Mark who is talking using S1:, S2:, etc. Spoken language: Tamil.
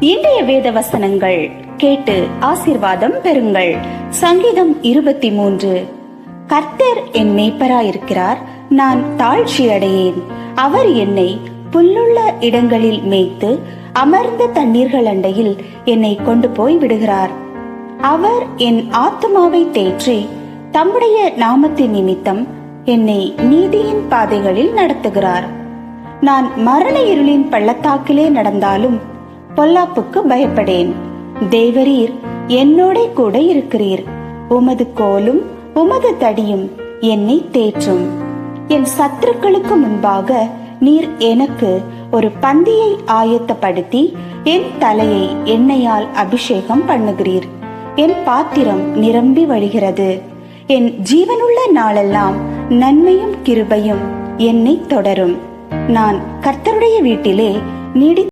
S1: இன்றைய வேத வசனங்கள் கேட்டு ஆசீர்வாதம் பெறுங்கள். சங்கீதம் 23. கர்த்தர் என் மேய்ப்பராயிருக்கிறார், நான் தாழ்ச்சி அடையேன். அவர் என்னை புல்லுள்ள இடங்களில் மேய்த்து அமர்ந்த தண்ணீர்கள் அண்டையில் என்னை கொண்டு போய் விடுகிறார். அவர் என் ஆத்துமாவை தேற்றி தம்முடைய நாமத்தின் நிமித்தம் என்னை நீதியின் பாதைகளில் நடத்துகிறார். நான் மரண இருளின் பள்ளத்தாக்கிலே நடந்தாலும் பொல்லாப்புக்கு பயப்படேன். தேவரீர் என்னோட கூட இருக்கிறீர். உமது கோலும் உமது தடியும் என்னை தேற்றும். என் சத்துருக்களுக்கு முன்பாக நீர் எனக்கு ஒரு பந்தியை ஆயத்தப்படுத்தி என் தலையை எண்ணெயால் அபிஷேகம் பண்ணுகிறீர். என் பாத்திரம் நிரம்பி வழிகிறது. என் ஜீவனுள்ள நாளெல்லாம் நன்மையும் கிருபையும் என்னை தொடரும். நான் கர்த்தருடைய வீட்டிலே நீடி